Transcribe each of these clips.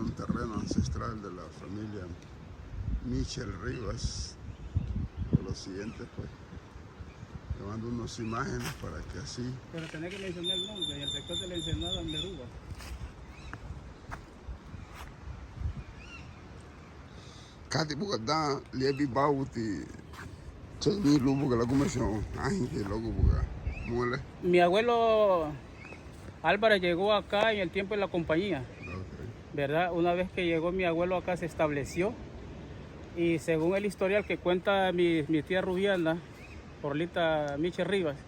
un terreno ancestral de la familia Michel Rivas. Por lo siguiente, pues, le mando unas imágenes para que así... Pero tenés que mencionar el nombre y el sector de la Ensenada Meruba. Kati buka dan liebi bauti chaymi lu buka la comisión ahin que loco buka mole. Mi abuelo Álvarez llegó acá en el tiempo de la compañía, ¿verdad? Una vez que llegó mi abuelo acá se estableció y según el historial que cuenta mi tía Rubiana, Porlita Michel Rivas,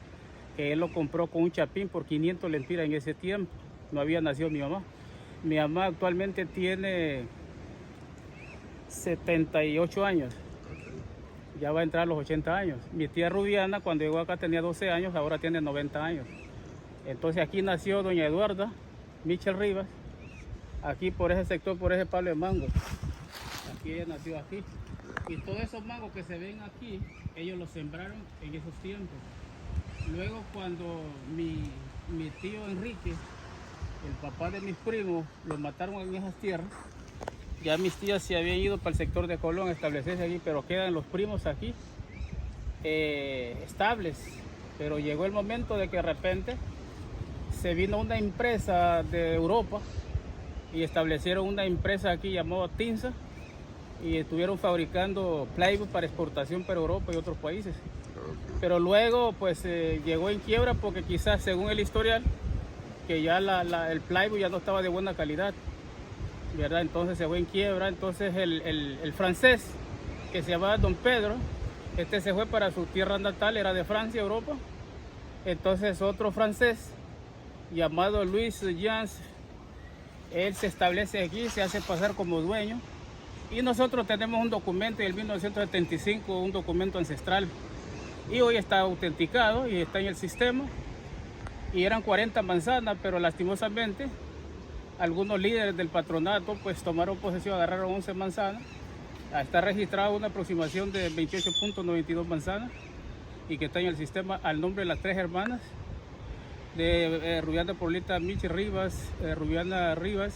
que él lo compró con un chapín por 500 lempiras en ese tiempo. No había nacido mi mamá. Mi mamá actualmente tiene 78 años. Ya va a entrar a los 80 años. Mi tía Rubiana cuando llegó acá tenía 12 años, ahora tiene 90 años. Entonces aquí nació doña Eduarda Michel Rivas, aquí por ese sector, por ese palo de mango. Aquí ella nació aquí. Y todos esos mangos que se ven aquí, ellos los sembraron en esos tiempos. Luego cuando mi tío Enrique, el papá de mis primos, los mataron en esas tierras, ya mis tías se habían ido para el sector de Colón a establecerse aquí, pero quedan los primos aquí estables. Pero llegó el momento de que de repente se vino una empresa de Europa y establecieron una empresa aquí llamada Tinsa y estuvieron fabricando plywood para exportación para Europa y otros países. Pero luego pues llegó en quiebra porque quizás según el historial que ya el plywood ya no estaba de buena calidad, ¿verdad? Entonces se fue en quiebra. Entonces el francés que se llamaba Don Pedro, se fue para su tierra natal, era de Francia, Europa. Entonces otro francés llamado Luis Jans, él se establece aquí, se hace pasar como dueño. Y nosotros tenemos un documento del 1975, un documento ancestral. Y hoy está autenticado y está en el sistema. Y eran 40 manzanas, pero lastimosamente algunos líderes del patronato pues tomaron posesión, agarraron 11 manzanas. Está registrada una aproximación de 28.92 manzanas y que está en el sistema al nombre de las tres hermanas de Rubiana Porlita Michel Rivas, Rubiana Rivas,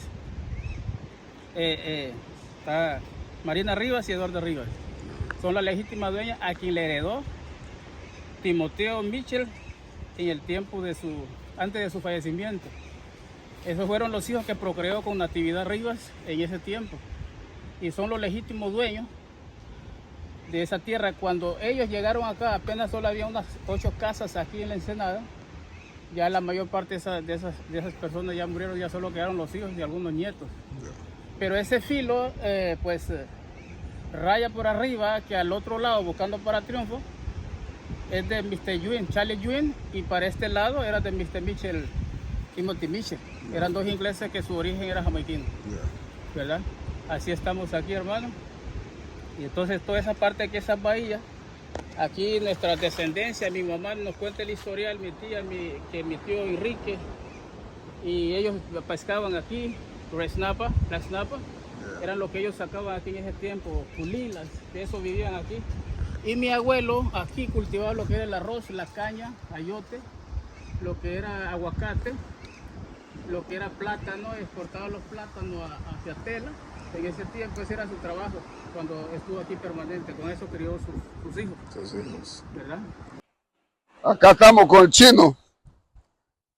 está Marina Rivas y Eduardo Rivas. Son las legítimas dueñas a quien le heredó Timoteo Michel en el tiempo de antes de su fallecimiento. Esos fueron los hijos que procreó con Natividad Rivas en ese tiempo. Y son los legítimos dueños de esa tierra. Cuando ellos llegaron acá, apenas solo había unas 8 casas aquí en la Ensenada. Ya la mayor parte de esas personas ya murieron, ya solo quedaron los hijos y algunos nietos. Pero ese filo, raya por arriba, que al otro lado, buscando para Triunfo, es de Mr. Yuen, Charlie Yuen, y para este lado era de Mr. Michel, Timothy Michel. Eran dos ingleses que su origen era jamaiquino, ¿verdad? Así estamos aquí, hermano. Y entonces toda esa parte aquí, esas bahías, aquí nuestra descendencia, mi mamá nos cuenta el historial, mi tía, que mi tío Enrique, y ellos pescaban aquí, red snapper, black snapper, eran lo que ellos sacaban aquí en ese tiempo, pulilas, de eso vivían aquí. Y mi abuelo aquí cultivaba lo que era el arroz, la caña, ayote, lo que era aguacate, lo que era plátano, exportaba los plátanos hacia Tela. En ese tiempo ese era su trabajo, cuando estuvo aquí permanente, con eso crió sus hijos. Sus hijos. ¿Verdad? Acá estamos con el chino.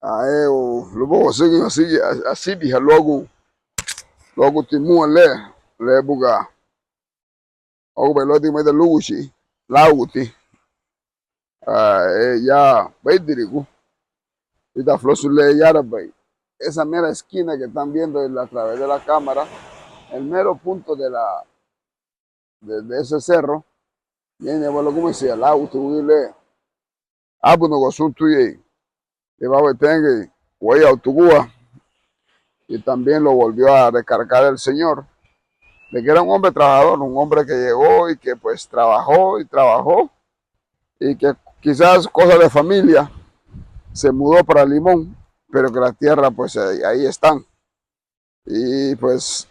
Aí o lubo seguir assim biha logo timu le buga. O belo di mai da luci. Lauti. Ya baidirigu. Y da flosule yara bay. Esa mera esquina que están viendo a través de la cámara, el mero punto de ese cerro, viene bueno como decía, lauti wile. Abu no gosuntu ye. Y va a tener huella autogúa. Y también lo volvió a recargar el Señor, de que era un hombre trabajador, un hombre que llegó y que pues trabajó y que quizás cosa de familia se mudó para Limón, pero que la tierra pues ahí están. Y pues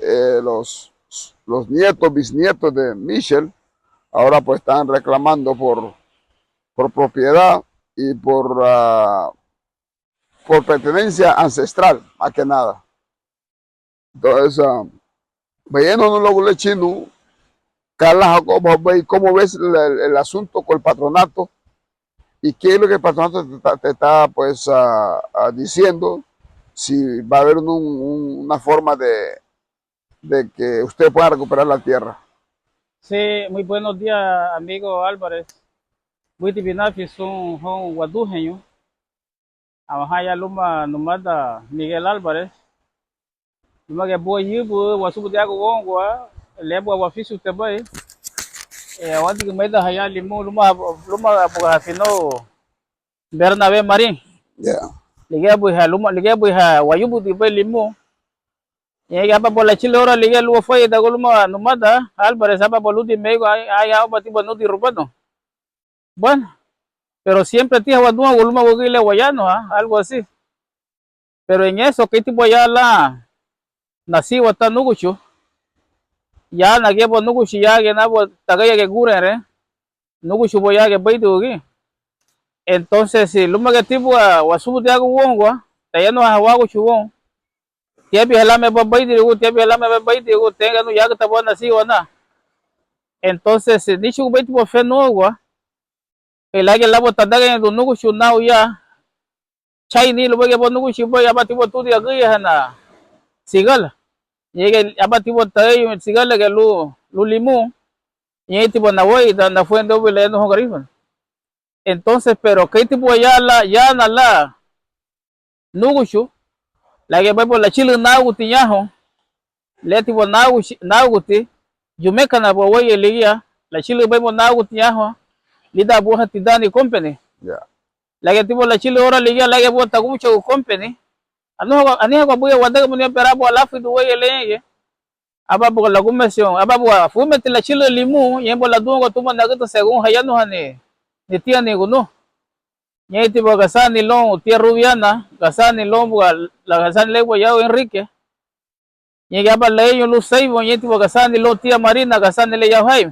los nietos, bisnietos de Michel ahora pues están reclamando por propiedad y por pertenencia ancestral, más que nada. Entonces, Bueno, no lo le chino. Carla Jacobo, ¿cómo ves el asunto con el patronato? ¿Y qué es lo que el patronato te está pues diciendo? Si va a haber una forma de que usted pueda recuperar la tierra. Sí, muy buenos días, amigo Álvarez. Muy divinafi son guadujeño. Amahaya luma numada Miguel Álvarez. Luma que boy yibu wasubu diago wongwa. Lebo wafisu tebai. Wanti que meida haya limu luma buga fino Bernabé Marín. Yeah. Liga buha wayubu tibai limu. Yang apa bola chile ora liga luo foi da goluma numada Álvarez apa boludi mego ay apa tiba no di rubano. Bueno, pero siempre tía guadua goluma bogile guayano, algo así. Pero en eso que tipo ya la nací wata nuguchu, ya na gebo nuguchu ya que na bo tagaya que gurere, nuguchu boya que baidugi. Entonces si luma que tipo wasubu de algo wongwa, tayano hawagu chuwon. Tiabi halame ba baidigu, tiabi halame ba baidigu, tenga no ya que tabo nací wana. Entonces si nichu baitu fe nuwa, el águila la bota daga en nuguchu now ya. Chinese lo que pon nuguchu boya abatibo tu dia gaya na. Sigal. Llegue abatibo tay sigal que lu limu. Y tipo na voy na fue en doble no hogarismo. Entonces, pero que tipo ya na la nuguchu la que va por la chile naguti yaho. Le tipo naguti. Yumeca na boy elia la chile va por naguti yaho. Lida buha tidani company. Yeah. La que tipo la chile ora liga la que bota mucho company. Ani ko buya wadaga mun pera bo alafu du way lenge aba bo la comisión aba bo fu mete la chile limu yembo la dungo tuma nagato según hayano hane ni tia ni guno nyeti bo gasani long tia rubiana gasani long la gasani lego yao Enrique nyega aba leyo lu saibo nyeti bo gasani lo tia Marina gasani le yao hay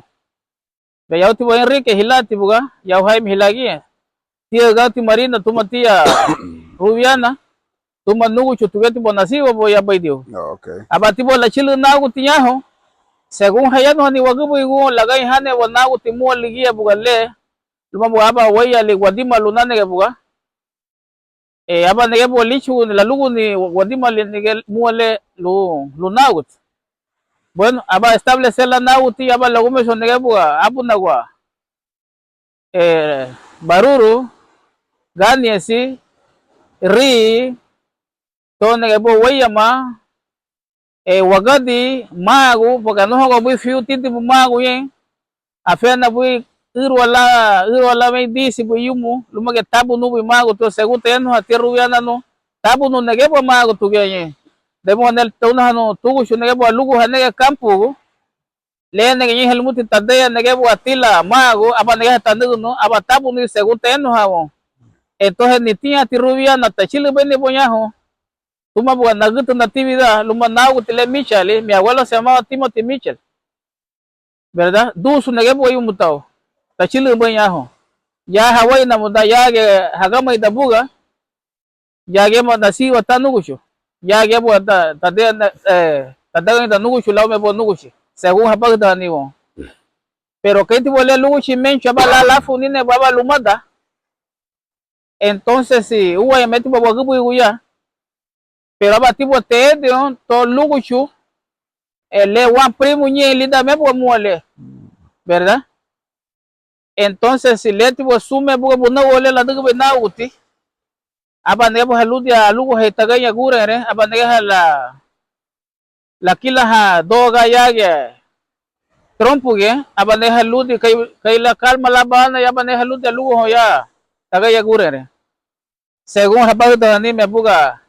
be yao tibo Enrique hilati buga yao hay hilagi tia gati Marina tuma tia rubiana tuma nuguchu tugeti bonasibo boya baidio. Okay. Abatibo la chile nagu tiñajo. Según hayano ni wagubo igu lagay hane wa nagu timu ligia bugale. Luma bu aba waya li wadima lunane ke buga. Aba nege bu lichu la lugu ni wadima li nege muale lu nagut. Bueno, aba establecer la nagu ti aba lagume son nege buga abu nagua. Baruru Ganiesi Ri Tone que bo weyama wagadi magu porque no hago muy fiu titi magu yen afena bui irwala me disi bu yumu luma que tabu no bu magu to según teno a tierra rubiana no tabu no nege bo magu tu genye demo anel tona no tugu shu nege bo lugu hanege campo le nege yen helmuti tadea nege bo atila magu aba nege tanu no aba tabu no según teno hawo entonces ni tia tierra rubiana ta chile bene boñajo. Tuma bukan nagutu natividad, luma nagu tile Michel, mi abuelo se llamaba Timothy Mitchell, ¿verdad? Dusu negepo y mutao, tachile bañajo. Ya Hawaii na muda ya que hagama itabuga, ya que nacido hasta nugucho, ya que pues tadea ita nugucho lao me po nuguchi, según hapag ta niwo. Pero que tipo le nuguchi mencho ba la funine baba lumada. Entonces si huwa ya meti baba gubu iguya. Pero abatibo te de to luguchu le wan primo ñe lida me bo mole, ¿verdad? Entonces si le tibo sume bo no wole la de na uti abane bo haludia lugu he tagaya gurere abane la kila ha doga yage trompuge abane haludi kai la calma la bana ya abane haludia lugu ho ya tagaya gurere según habagda ni me buga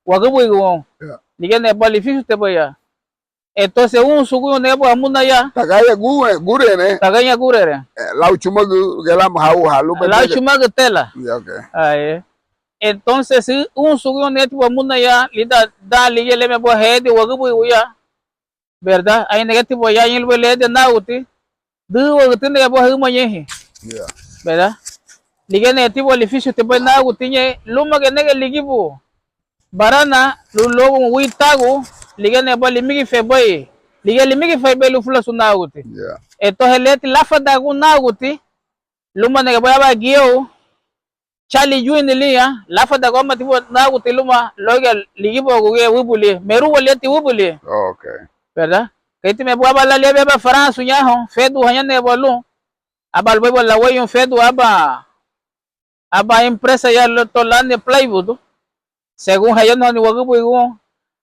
wagabu iguo digene balificio te boya entonces un sugu nebo amuna ya Tagaya gurene tagaya gurere la chumagu gelam hau halu la chumagu tela okay. Ay entonces un sugu nebo amuna ya lida da ligele me bo hede wagabu iguya verdad ay negativo ya yel wele de nauti du wagati nebo huma yehi verdad ligene tipo balificio te boy nauti nye luma que nege ligibu barana lulogo witago ligane bali migi feboy liga limigi fay belu fula sunaguti entonces leti lafa da gunaguti luma nega baba gio chali juini liya lafa da goma tibo naguti luma loga ligibo guge wubuli meru leti wubuli okay verdad kaiti me baba la lebe ba France nyaho fedu hanyane bolu abal bebo la wayon fedu aba empresa ya lo tolane plywood según hayo no ni wagubu igu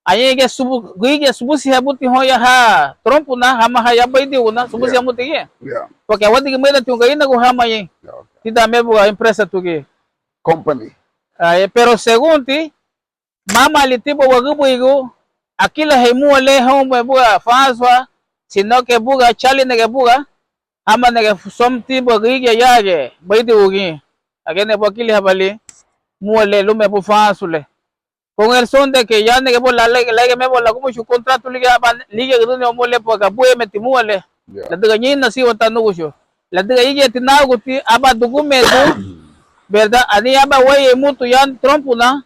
ayege subu si habuti hoya ha trompu na hama haya baidi una subu si hamuti ye porque awadi que meda tunga ina go hama ye tida mebu empresa tuge company pero según ti mama litibo wagubu igu akila hemu le home buga faswa sino que buga chali nege buga hama nege somti bogige yage baidi ugi agene bokili habali muole lume bu fasule con el son de que ya negue por la ley que me por la como su contrato liga que no mole porque puede meter muele la de gañina sí o tan nugo la de gañina tiene algo ti aba documento verdad ani aba wey mutu yan trompo na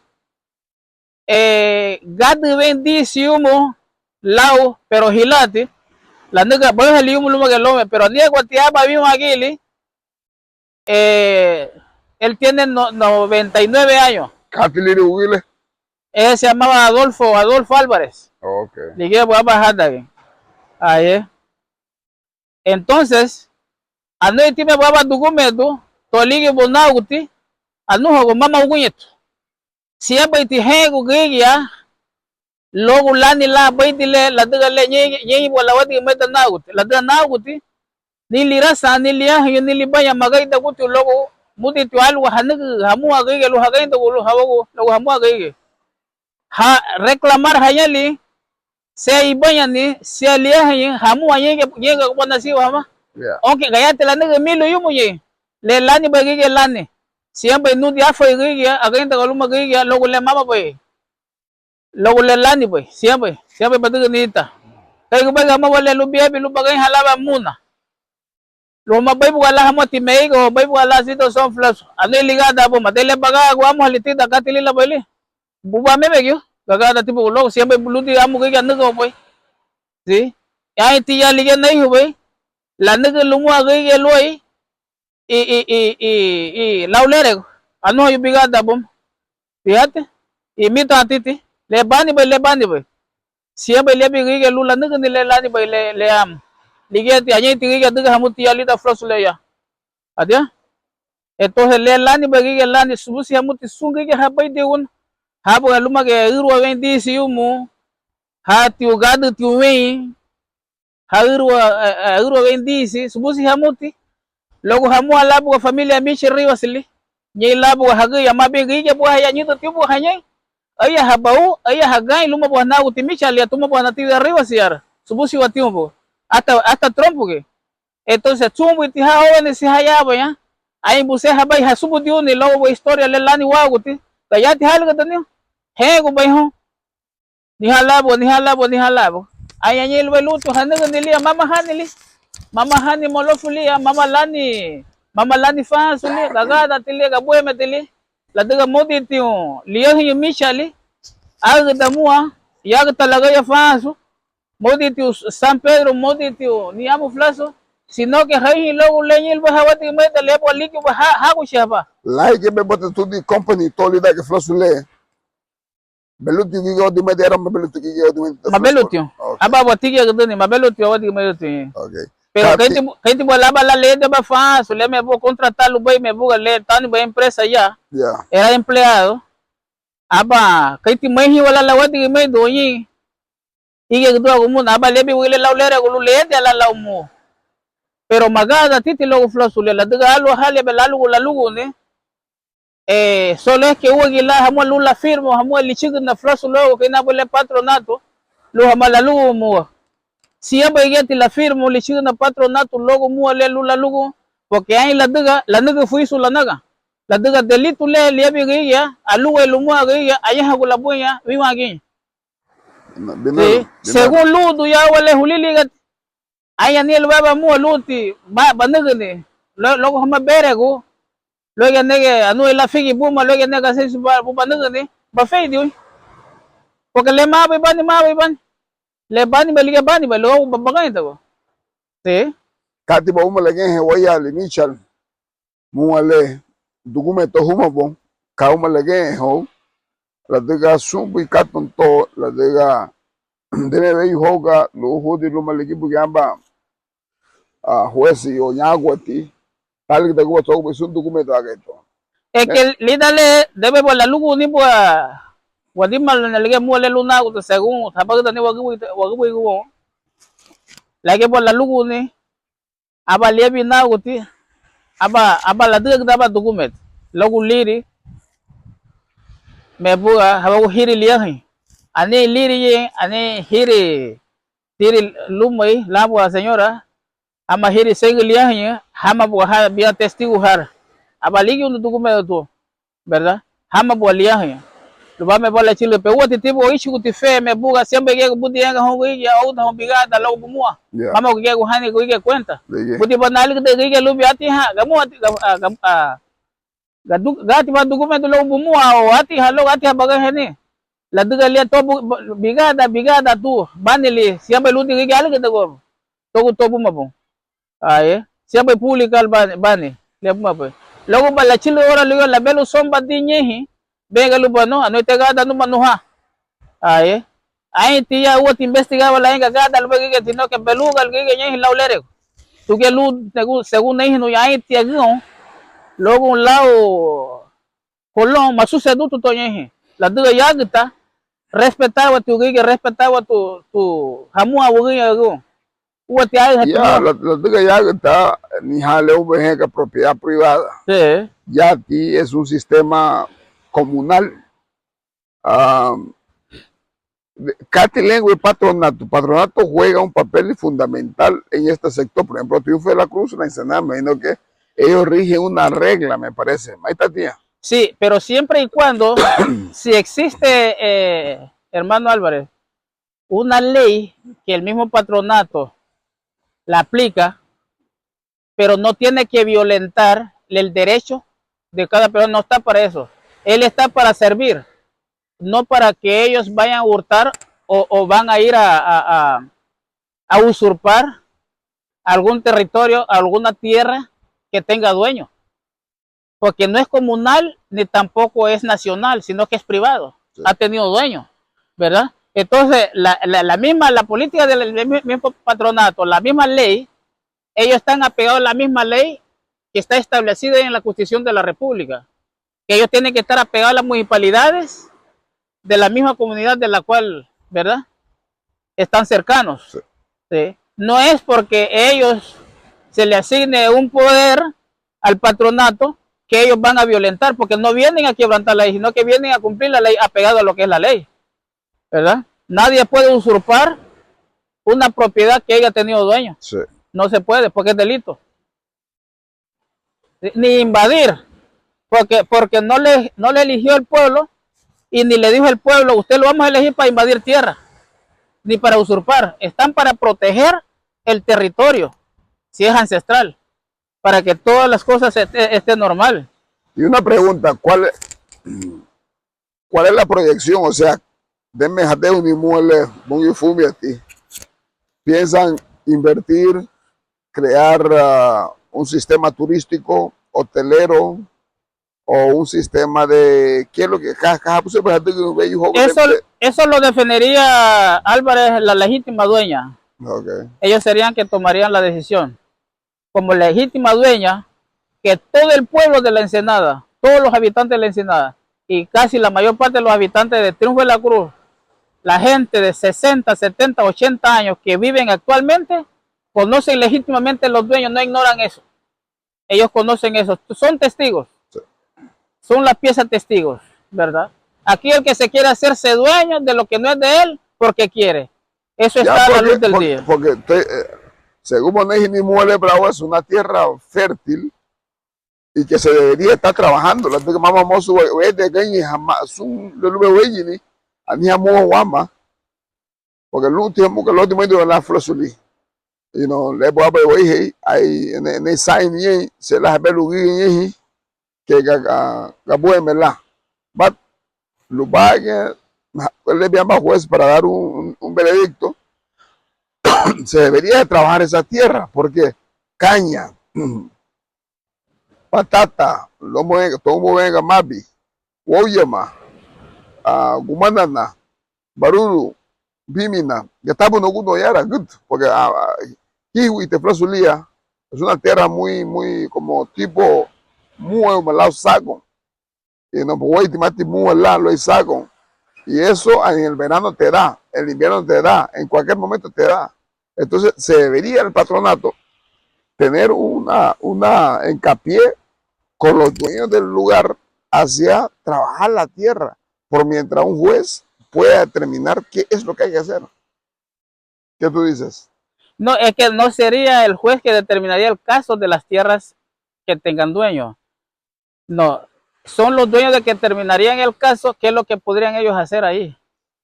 gade bendiciono lao pero hilati la nega voy a lium lo que lo pero ni aguati aba bien aquili él tiene 99 años Catilini Wille se llamaba Adolfo Álvarez. Okay. Dije, voy a bajar de ahí. Ahí. Entonces, a no hay time voy a documento, toligue bonauti, a no hago mama ugueto. Si es baiti hego guía, luego lani la baiti la de le ñe bola wati meta nauti, la de nauti, ni lirasa ni liaje ni libaya magaita guti luego muti tu algo hanugu hamu agege lo hagaito lo hago lo hamu agege. Ha reclamar hayali se ibanya ni se alia hayin hamu ayenge yega bona si wama onke gayate la nege milu yumu ye le lani bagige lani siempre no dia fue gige agenda galuma gige luego le mama pues luego le lani pues siempre patuga nita kay ko baga mawale lu biya lu bagay halaba muna lo mabay wala hamo timego bay wala sito son flash ane ligada po madele baga guamo halitita katilila bali buba mebegyo gagada tipo lo siempre buluti amo que ya no boy sí ya ya liga nahi boy la nega lumu agay loy y laulere ano yo bigada bom fíjate y mito atiti le bani boy siempre le bigi lu la nega ni le lani boy le am liga ti añe ti ga diga hamuti ya lita flos le ya adia entonces le lani bagi lani subusi hamuti sungi ga habay de un habo aluma ke irwa wendi si umu ha tiu gadu tiu wei ha irwa wendi si subusi hamuti logo hamu alabu familia mishi riwa sili nyei labu hagu ya mabe gige bu haya nyito tiu bu hanyai aya habau aya hagai luma bu na uti mishi alia tuma bu na tiu riwa siara subusi wa tiu bu ata trompo ke entonces tumbu ti ha owen si haya ba ya ai bu se habai hasubu tiu ni logo historia le lani wa guti kayati halga tanyo hego bay ho ni halabo ay anyel weluto hanaga nili mama hani molofuli mama lani fa suli gagada tili gabuye metili la daga modi tiu liya hi mishali aga damua yaga talaga ya fasu modi tiu San Pedro modi tiu ni amu flaso sino que hay logo leñil ba hawati meta lepo liki ba ha ku shaba like be bota to the company tolida que flasu le Beluti gigo di medera beluti gigo di mabeluti aba botigi gdoni mabeluti wadi meluti okay pero kaiti bola bala le de ba fa so le me vou contratar lo bem me vou le tani ba empresa ya era empleado aba kaiti mai wala la wadi me doyi ige gdo gumu aba le bi wile la le gulu le de la mu pero magada titi logo flosu le la daga alo hale be la lugu ne solo es que hubo la hamo lula firmo hamo el chico na flaso luego que na bole patronato lo hamo la lugo mo si ya begeti la firmo le chico na patronato luego mo le lula lugo porque hay la naga fui su la daga delito le bege ya alugo el mo ya allá hago la buena viva aquí según ludo ya wale hulili gat ay ani el baba mo luti ba naga ne luego hamo berego luego nege anu la figi buma luego nega se buma nege ni ba fe di porque le ma be ban le bani be liga bani be lo babagan ito. Sí. Kati ba umale gen hewaya limichal muale documento huma bon ka umale gen ho la diga sumbi katon to la diga debe be hoga lo hodi lo maliki bugamba a juezi o nyagwati tal que te gusto es un documento ageto. Es que le debe por la luz ni por Guadima le liga muale luna según tapaga ni wagu la que por la luz ni aba lebi na guti aba la diga daba document logo liri me buga hawa hiri liang ani liri ye ani hiri tiri lumai la buga señora ama hiri sengli liang hama buga biar testigo har aba ligi un documento ¿verdad? Hama buga liang lo va me bola chile pe wote tipo ishi kuti fe me buga siempre que buti yanga hongo ya auta hon bigada lo bumua mama que go hani ko cuenta buti banali que lo biati ha gamu gati ba documento lo bumua o ati halo ati baga hene la duga lia to bigada tu banili siempre luti que algo que to buma bon aye siempre publicar bani le buma pe luego bala chile ora luego la belo somba dinyehi venga lubano ano tegada no manuha ay ay tiya uot investigaba la enga gada lo que tino que beluga que nyi laulere tu que lu según nei no ay tiya no luego un lado colón masu sedu tu toñeji la duga ya gita respetaba tu que respetaba tu hamu abugi agu uot ya la duga ya gita ni hale que propiedad privada sí ya ti es un sistema comunal. Cati Lengua y patronato juega un papel fundamental en este sector. Por ejemplo, Triunfo de la Cruz, la Ensenada, me imagino que ellos rigen una regla, me parece. Ahí está, tía. Sí, pero siempre y cuando, si existe, hermano Álvarez, una ley que el mismo patronato la aplica, pero no tiene que violentar el derecho de cada persona, no está para eso. Él está para servir, no para que ellos vayan a hurtar o van a ir a usurpar algún territorio, alguna tierra que tenga dueño. Porque no es comunal ni tampoco es nacional, sino que es privado. Sí. Ha tenido dueño, ¿verdad? Entonces, la política del mismo patronato, la misma ley, ellos están apegados a la misma ley que está establecida en la Constitución de la República. Que ellos tienen que estar apegados a las municipalidades de la misma comunidad de la cual, ¿verdad? Están cercanos. Sí. ¿Sí? No es porque ellos se le asigne un poder al patronato que ellos van a violentar, porque no vienen a quebrantar la ley, sino que vienen a cumplir la ley apegado a lo que es la ley, ¿verdad? Nadie puede usurpar una propiedad que haya tenido dueño. Sí. No se puede, porque es delito. Ni invadir, porque no le eligió el pueblo y ni le dijo el pueblo, usted lo vamos a elegir para invadir tierra, ni para usurpar. Están para proteger el territorio, si es ancestral, para que todas las cosas estén normal. Y una pregunta, ¿cuál es la proyección? O sea, denme jateo ni muele, muy fumi a ti. ¿Piensan invertir, crear un sistema turístico, hotelero, o un sistema de qué es lo que eso lo definiría Álvarez, la legítima dueña? Okay. Ellos serían que tomarían la decisión como legítima dueña, que todo el pueblo de la Ensenada, todos los habitantes de la Ensenada y casi la mayor parte de los habitantes de Triunfo de la Cruz, la gente de 60, 70, 80 años que viven actualmente, conocen legítimamente los dueños, no ignoran eso. Ellos conocen eso, son testigos. Sí. Son las piezas testigos, ¿verdad? Aquí el que se quiere hacerse dueño de lo que no es de él, porque quiere. Eso está a la luz del día. Porque según Moneji ni Muele Bravo es una tierra fértil y que se debería estar trabajando. La que mamá mozo es de que jamás un lo ni ani amo guama porque el último de la flosuli y no le voy a ver ahí en el sign se las belugi que gabuemela but lo va le llama juez para dar un veredicto se debería de trabajar esa tierra, porque caña, patata, tomo venga mabi, woyama, gumanana, baruru, bimina, que estamos no gundo yara, good, porque kiwi te flasulía, es una tierra muy como tipo muy malao saco, y no voy a mati muy malao lo saco, y eso en el verano te da, el invierno te da, en cualquier momento te da. Entonces se debería el patronato tener una hincapié con los dueños del lugar hacia trabajar la tierra, por mientras un juez pueda determinar qué es lo que hay que hacer. ¿Qué tú dices? No, es que no sería el juez que determinaría el caso de las tierras que tengan dueño. No, son los dueños de que terminarían el caso, qué es lo que podrían ellos hacer ahí.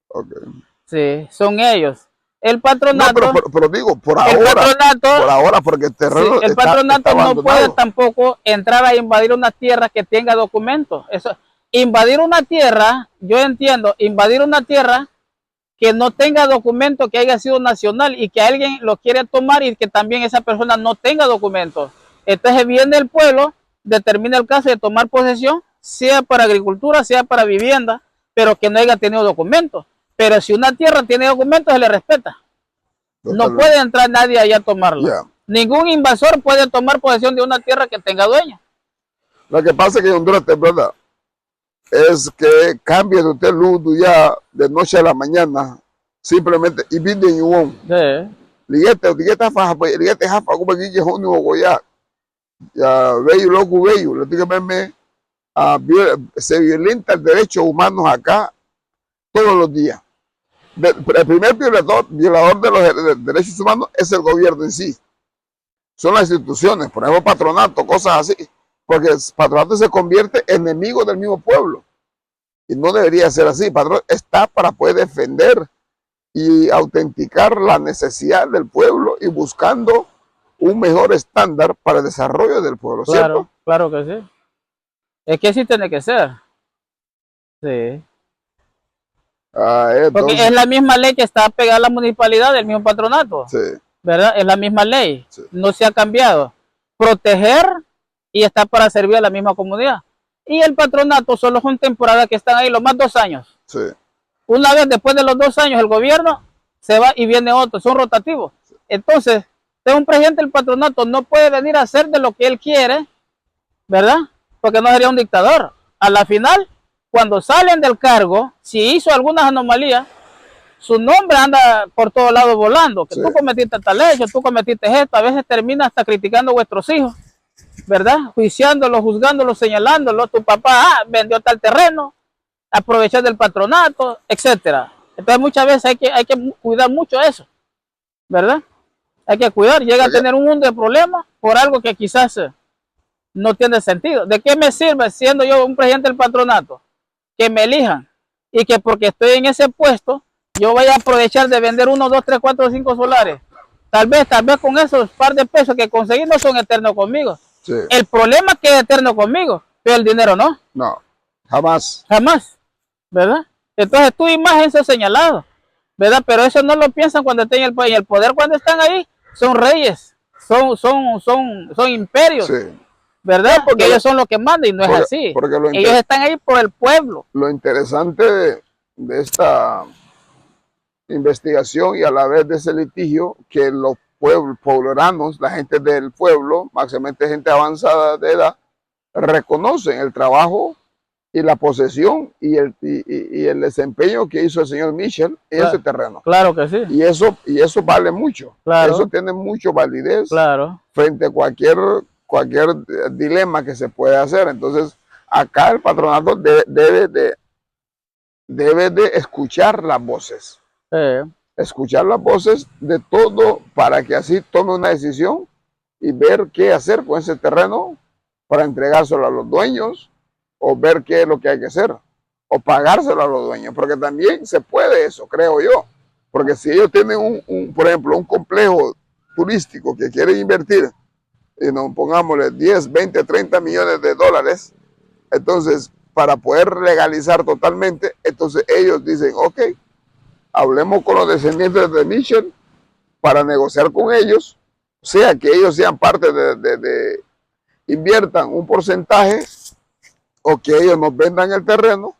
Okay. Sí, son ellos. El patronato. No, pero digo, por ahora, porque el terreno sí, el patronato está no puede tampoco entrar a invadir una tierra que tenga documentos. Eso, invadir una tierra, yo entiendo, invadir una tierra que no tenga documento, que haya sido nacional y que alguien lo quiere tomar y que también esa persona no tenga documentos. Entonces viene el pueblo, determina el caso de tomar posesión, sea para agricultura, sea para vivienda, pero que no haya tenido documentos. Pero si una tierra tiene documentos, se le respeta. No puede entrar nadie allá a tomarla. Yeah. Ningún invasor puede tomar posesión de una tierra que tenga dueño. Lo que pasa es que en Honduras, ¿verdad? Es que cambia de usted luz ya de noche a la mañana, simplemente, y viene en un ligete jafa, como aquí que Hondu o Goya, ya bello, loco, bello, le digo que se violenta el derecho humano acá todos los días. El primer violador de los derechos humanos es el gobierno en sí. Son las instituciones, por ejemplo, patronato, cosas así. Porque el patronato se convierte en enemigo del mismo pueblo. Y no debería ser así. El patronato está para poder defender y autenticar la necesidad del pueblo y buscando un mejor estándar para el desarrollo del pueblo. Claro, ¿cierto? claro que sí. Es que sí tiene que ser. Sí. Entonces, porque es la misma ley que está pegada a la municipalidad del mismo patronato. Sí. ¿Verdad? Es la misma ley. Sí. No se ha cambiado. Proteger y está para servir a la misma comunidad. Y el patronato solo son temporadas que están ahí los más 2 años. Sí. Una vez después de los 2 años el gobierno se va y viene otro, son rotativos. Entonces, un presidente del patronato no puede venir a hacer de lo que él quiere, ¿verdad? Porque no sería un dictador. A la final, cuando salen del cargo, si hizo algunas anomalías, su nombre anda por todos lados volando, que sí. Tú cometiste tal hecho, tú cometiste esto, a veces termina hasta criticando a vuestros hijos, ¿verdad? Juiciándolos, juzgándolos, señalándolos, tu papá vendió tal terreno, aprovechar del patronato, etcétera. Entonces muchas veces hay que cuidar mucho eso, ¿verdad? Hay que cuidar, llega a tener un mundo de problemas por algo que quizás no tiene sentido. ¿De qué me sirve siendo yo un presidente del patronato? Que me elijan y que porque estoy en ese puesto yo vaya a aprovechar de vender 1, 2, 3, 4, 5 solares. Tal vez con esos par de pesos que conseguí no son eternos conmigo. Sí. El problema es que es eterno conmigo, pero el dinero no. No, jamás. Jamás, ¿verdad? Entonces tu imagen se ha señalado, ¿verdad? Pero eso no lo piensan cuando estén en el poder, cuando están ahí, son reyes, son imperios. Sí. ¿Verdad? Porque ellos son los que mandan y no es así. Ellos están ahí por el pueblo. Lo interesante de esta investigación y a la vez de ese litigio, que los puebloranos, la gente del pueblo, máximamente gente avanzada de edad, reconocen el trabajo y la posesión y el desempeño que hizo el señor Mitchell en ese terreno. Claro que sí. Y eso vale mucho. Claro. Eso tiene mucho validez frente a cualquier dilema que se puede hacer. Entonces, acá el patronato debe de escuchar las voces. Escuchar las voces de todo para que así tome una decisión y ver qué hacer con ese terreno para entregárselo a los dueños o ver qué es lo que hay que hacer o pagárselo a los dueños, porque también se puede eso, creo yo, porque si ellos tienen por ejemplo, un complejo turístico que quieren invertir y nos pongámosle 10, 20, 30 millones de dólares, entonces para poder legalizar totalmente, entonces ellos dicen, ok, hablemos con los descendientes de Mitchell para negociar con ellos, o sea, que ellos sean parte inviertan un porcentaje o que ellos nos vendan el terreno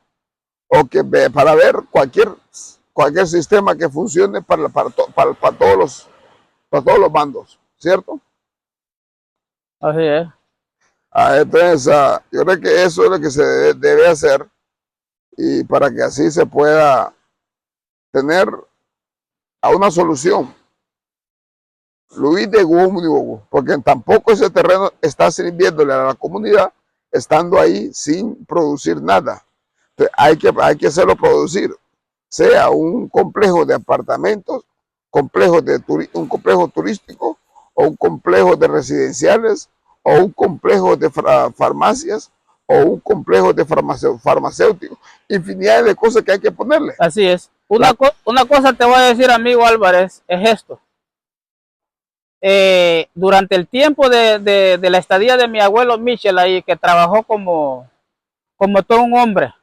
o que para ver cualquier sistema que funcione para todos los bandos, ¿cierto? Así es. Entonces, yo creo que eso es lo que se debe hacer y para que así se pueda tener a una solución. Luis de Gómez, porque tampoco ese terreno está sirviéndole a la comunidad estando ahí sin producir nada. Entonces, hay que hacerlo producir, sea un complejo de apartamentos, un complejo turístico o un complejo de residenciales o un complejo de farmacias o un complejo de farmacéuticos. Infinidad de cosas que hay que ponerle. Así es. Una cosa te voy a decir, amigo Álvarez, es esto. Durante el tiempo de la estadía de mi abuelo Michel ahí, que trabajó como todo un hombre,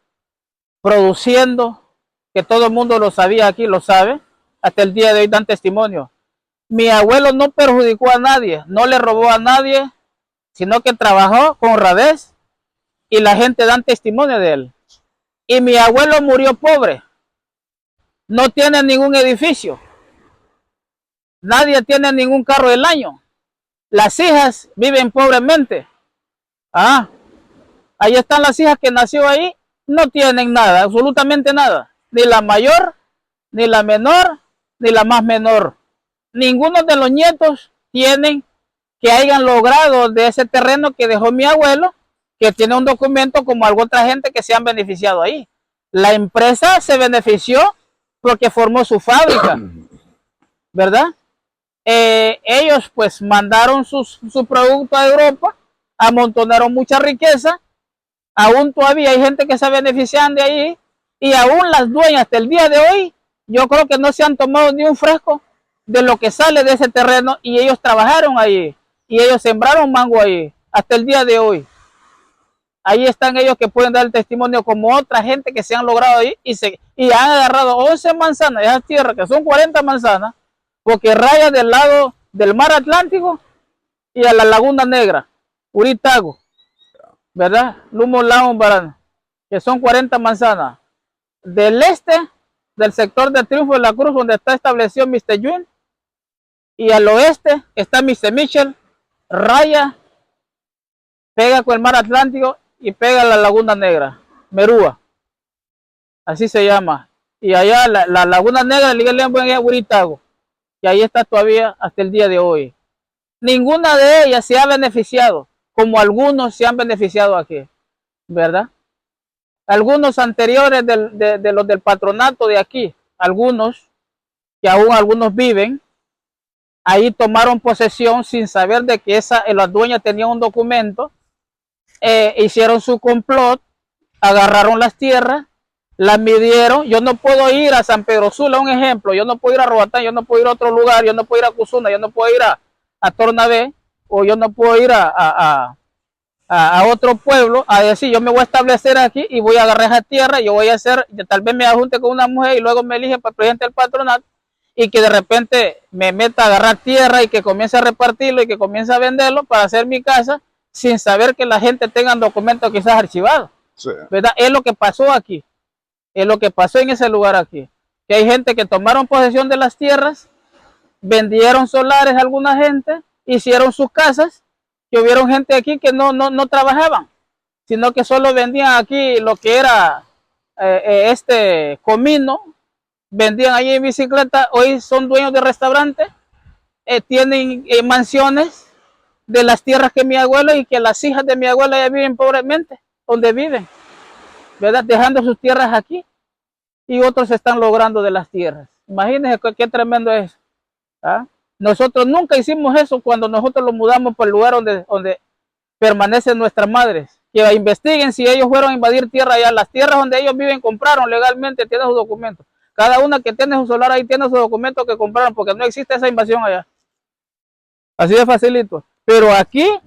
produciendo, que todo el mundo lo sabía aquí, lo sabe, hasta el día de hoy dan testimonio. Mi abuelo no perjudicó a nadie, no le robó a nadie, sino que trabajó con honradez y la gente dan testimonio de él. Y mi abuelo murió pobre, no tiene ningún edificio, nadie tiene ningún carro del año, las hijas viven pobremente. Ahí están las hijas que nació ahí, no tienen nada, absolutamente nada, ni la mayor, ni la menor, ni la más menor. Ninguno de los nietos tienen que hayan logrado de ese terreno que dejó mi abuelo, que tiene un documento como alguna otra gente que se han beneficiado ahí. La empresa se benefició porque formó su fábrica, ¿verdad? Ellos pues mandaron su producto a Europa, amontonaron mucha riqueza, aún todavía hay gente que se benefician de ahí y aún las dueñas hasta el día de hoy, yo creo que no se han tomado ni un fresco de lo que sale de ese terreno y ellos trabajaron ahí y ellos sembraron mango ahí hasta el día de hoy. Ahí están ellos que pueden dar el testimonio como otra gente que se han logrado ahí y han agarrado 11 manzanas de esas tierras que son 40 manzanas porque raya del lado del mar Atlántico y a la Laguna Negra, Uritago, ¿verdad? Lumo Laon Barán, que son 40 manzanas. Del este, del sector de Triunfo de la Cruz, donde está establecido Mr. Yun, y al oeste está Mr. Michel, raya, pega con el mar Atlántico y pega la Laguna Negra, Merúa, así se llama. Y allá la Laguna Negra, el Uritago, y ahí está todavía hasta el día de hoy. Ninguna de ellas se ha beneficiado, como algunos se han beneficiado aquí, ¿verdad? Algunos anteriores de los del patronato de aquí, algunos, que aún algunos viven, ahí tomaron posesión sin saber de que la dueña tenía un documento, hicieron su complot, agarraron las tierras, las midieron. Yo no puedo ir a San Pedro Sula, un ejemplo, yo no puedo ir a Roatán, yo no puedo ir a otro lugar, yo no puedo ir a Cuzuna, yo no puedo ir a Tornabé, o yo no puedo ir a otro pueblo a decir yo me voy a establecer aquí y voy a agarrar esa tierra, yo voy a hacer, tal vez me ajunte con una mujer y luego me eligen para presidente del patronato y que de repente me meta a agarrar tierra y que comience a repartirlo y que comience a venderlo para hacer mi casa sin saber que la gente tenga documentos quizás archivados. Sí. ¿Verdad? Es lo que pasó aquí, es lo que pasó en ese lugar aquí, que hay gente que tomaron posesión de las tierras, vendieron solares a alguna gente, hicieron sus casas, que hubieron gente aquí que no trabajaban, sino que solo vendían aquí lo que era comino, vendían allí en bicicleta, hoy son dueños de restaurantes, tienen mansiones de las tierras que mi abuelo y que las hijas de mi abuela ya viven pobremente, donde viven, ¿verdad? Dejando sus tierras aquí y otros están logrando de las tierras. Imagínense qué tremendo es. ¿Ah? Nosotros nunca hicimos eso cuando nosotros lo mudamos por el lugar donde permanecen nuestras madres. Que investiguen si ellos fueron a invadir tierra allá. Las tierras donde ellos viven compraron legalmente, tienen sus documentos. Cada una que tiene su solar ahí tiene sus documentos que compraron porque no existe esa invasión allá. Así de facilito. Pero aquí,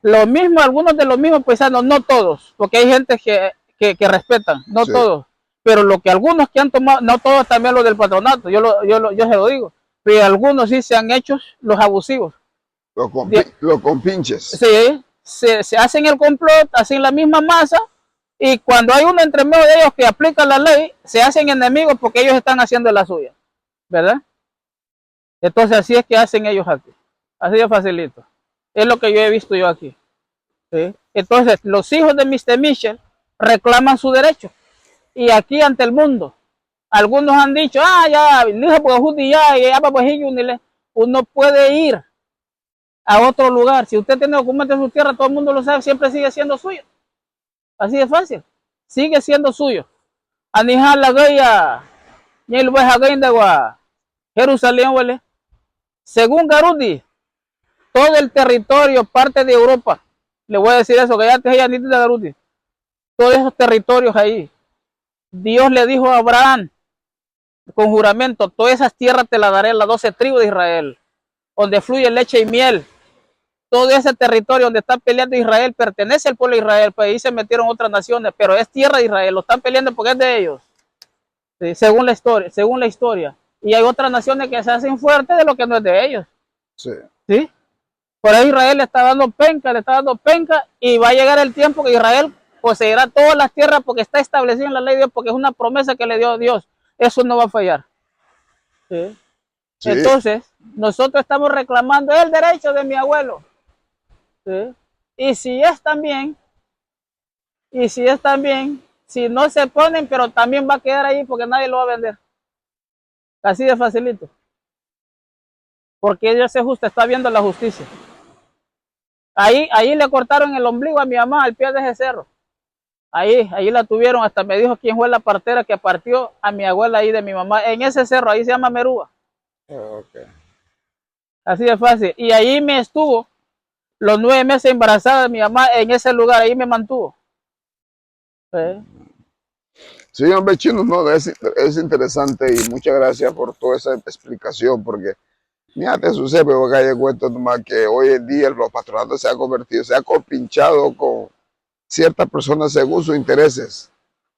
lo mismo, algunos de los mismos paisanos, no todos, porque hay gente que respetan, no sí. Todos. Pero lo que algunos que han tomado, no todos también los del patronato, yo se lo digo. pero algunos sí se han hecho los abusivos. Los compinches. Sí, se hacen el complot, hacen la misma masa, y cuando hay uno entre medio de ellos que aplica la ley, se hacen enemigos porque ellos están haciendo la suya, ¿verdad? Entonces así es que hacen ellos aquí, así de facilito. Es lo que yo he visto yo aquí. ¿Sí? Entonces los hijos de Mr. Mitchell reclaman su derecho, y aquí ante el mundo, algunos han dicho, ya, uno puede ir a otro lugar. Si usted tiene documentos en su tierra, todo el mundo lo sabe, siempre sigue siendo suyo. Así de fácil. Sigue siendo suyo. Anija la gaya, ni el de Jerusalén, huele. Según Garudi, todo el territorio, parte de Europa, le voy a decir eso, que ya te hay de Garudi, todos esos territorios ahí, Dios le dijo a Abraham, con juramento, todas esas tierras te las daré, las 12 tribus de Israel, donde fluye leche y miel. Todo ese territorio donde está peleando Israel pertenece al pueblo de Israel, pues ahí se metieron otras naciones, pero es tierra de Israel, lo están peleando porque es de ellos, ¿sí? Según la historia. Y hay otras naciones que se hacen fuertes de lo que no es de ellos. Sí. ¿Sí? Por ahí Israel le está dando penca, y va a llegar el tiempo que Israel poseerá todas las tierras porque está establecido en la ley de Dios, porque es una promesa que le dio Dios. Eso no va a fallar. ¿Sí? Sí. Entonces, nosotros estamos reclamando el derecho de mi abuelo. ¿Sí? Y si no se ponen, pero también va a quedar ahí porque nadie lo va a vender. Así de facilito. Porque ella se justa, está viendo la justicia. Ahí le cortaron el ombligo a mi mamá al pie de ese cerro. Ahí la tuvieron, hasta me dijo quién fue la partera que partió a mi abuela ahí de mi mamá. En ese cerro, ahí se llama Merúa. Okay. Así de fácil. Y ahí me estuvo los 9 meses embarazada de mi mamá, en ese lugar, ahí me mantuvo. Sí, hombre, Chino, no, es interesante, y muchas gracias por toda esa explicación, porque mira, te sucede, pero acá hay cuento nomás que hoy en día los patronatos se ha compinchado con ciertas personas según sus intereses,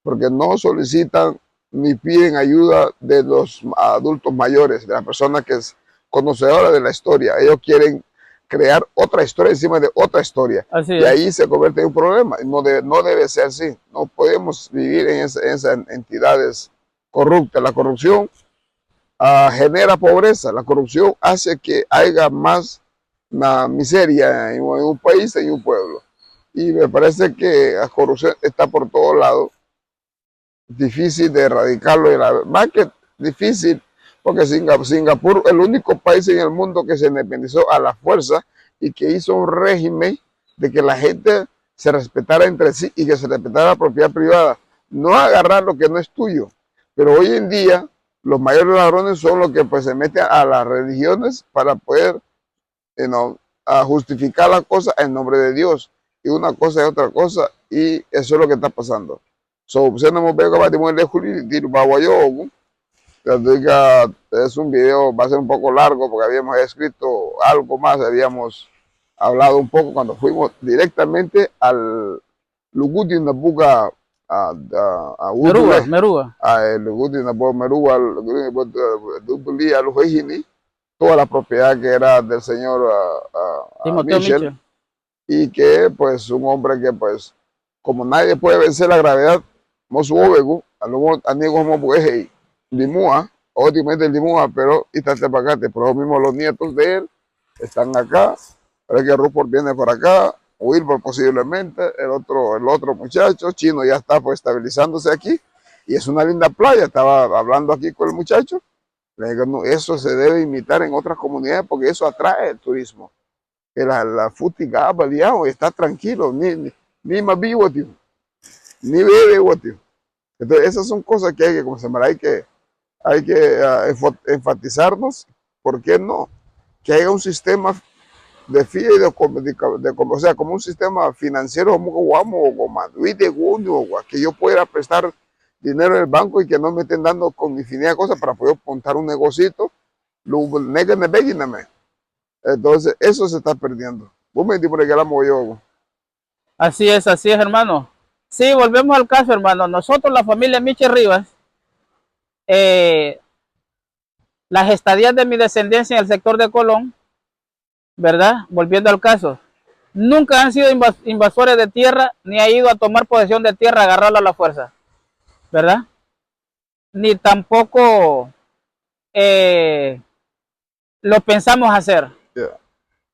porque no solicitan ni piden ayuda de los adultos mayores, de las personas que es conocedora de la historia. Ellos quieren crear otra historia encima de otra historia. Y ahí se convierte en un problema. No debe ser así. No podemos vivir en esas entidades corruptas. La corrupción genera pobreza. La corrupción hace que haya más miseria en un país y en un pueblo. Y me parece que la corrupción está por todos lados. Difícil de erradicarlo. Más que difícil, porque Singapur es el único país en el mundo que se independizó a la fuerza y que hizo un régimen de que la gente se respetara entre sí y que se respetara la propiedad privada. No agarrar lo que no es tuyo. Pero hoy en día los mayores ladrones son los que pues se meten a las religiones para poder a justificar las cosas en nombre de Dios. Y una cosa es otra cosa, y eso es lo que está pasando. Es un video, va a ser un poco largo porque habíamos escrito algo más, habíamos hablado un poco cuando fuimos directamente al Luguti Nabuga a Merúa. El Luguti Nabuga Merúa, toda la propiedad que era del señor Mitchell, y que pues un hombre que pues como nadie puede vencer la gravedad, Limúa, obviamente Limúa, pero y por lo mismo los nietos de él están acá. Parece que Rupert viene por acá, Wilbur posiblemente, el otro muchacho, Chino ya está pues estabilizándose aquí, y es una linda playa. Estaba hablando aquí con el muchacho, le digo, no, eso se debe imitar en otras comunidades porque eso atrae el turismo. Que la futiga está tranquilo, ni más vivo, tío, ni bebe, tío. Entonces esas son cosas que hay que enfatizarnos. ¿Por qué no? Que haya un sistema de FIA y o sea, como un sistema financiero que yo pueda prestar dinero en el banco y que no me estén dando con infinidad de cosas para poder montar un negocito. Entonces eso se está perdiendo. Así es, hermano. Sí, volvemos al caso, hermano. Nosotros, la familia Michel Rivas, Las estadías de mi descendencia en el sector de Colón, ¿verdad? Volviendo al caso, nunca han sido invasores de tierra, ni ha ido a tomar posesión de tierra, agarrarla a la fuerza, ¿verdad? Ni tampoco lo pensamos hacer. Yeah.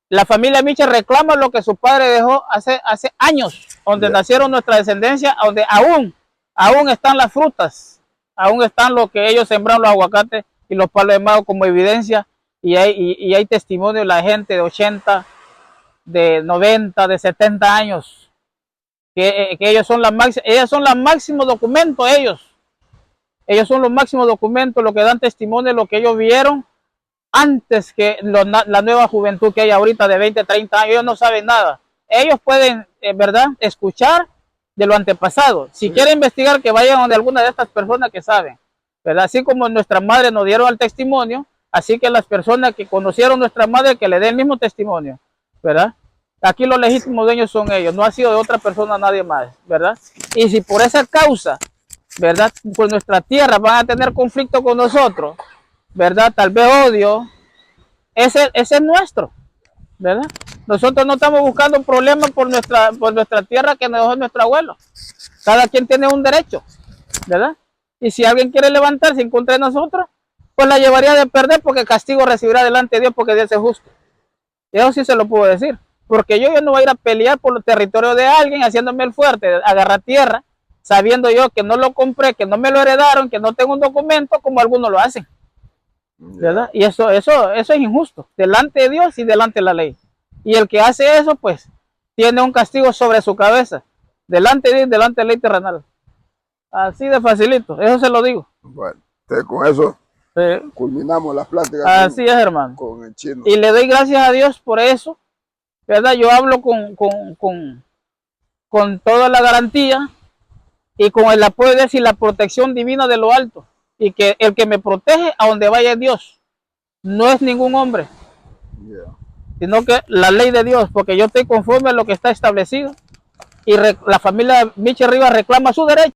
La familia Miche reclama lo que su padre dejó hace años, donde nacieron nuestra descendencia, donde aún están las frutas, aún están lo que ellos sembraron, los aguacates y los palos de mango como evidencia, y hay testimonio de la gente de 80, de 90, de 70 años, que ellos son los máximos documentos, ellos son los máximos documentos, lo que dan testimonio de lo que ellos vieron antes que la nueva juventud que hay ahorita de 20, 30 años. Ellos no saben nada. Ellos pueden, ¿verdad?, escuchar de lo antepasado. Si quieren investigar, que vayan donde alguna de estas personas que saben, ¿verdad? Así como nuestras madres nos dieron el testimonio, así que las personas que conocieron nuestra madre, que le den el mismo testimonio, ¿verdad? Aquí los legítimos dueños son ellos, no ha sido de otra persona nadie más, ¿verdad? Y si por esa causa, ¿verdad?, por nuestra tierra van a tener conflicto con nosotros, ¿verdad?, tal vez odio, ese es nuestro, ¿verdad? Nosotros no estamos buscando problemas por nuestra tierra que nos dejó nuestro abuelo. Cada quien tiene un derecho, ¿verdad? Y si alguien quiere levantarse en contra de nosotros, pues la llevaría de perder, porque castigo recibirá delante de Dios, porque Dios es justo. Eso sí se lo puedo decir, porque yo no voy a ir a pelear por los territorios de alguien haciéndome el fuerte, agarrar tierra, sabiendo yo que no lo compré, que no me lo heredaron, que no tengo un documento, como algunos lo hacen, ¿verdad? Y eso es injusto, delante de Dios y delante de la ley. Y el que hace eso, pues, tiene un castigo sobre su cabeza, delante de Dios y delante de la ley terrenal. Así de facilito, eso se lo digo. Bueno, con eso culminamos las pláticas. Así es, hermano. Con el chino. Y le doy gracias a Dios por eso, ¿verdad? Yo hablo con toda la garantía y con el apoyo de Dios y la protección divina de lo alto. Y que el que me protege a donde vaya es Dios, no es ningún hombre, sino que la ley de Dios, porque yo estoy conforme a lo que está establecido, y la familia Miche Rivas reclama su derecho.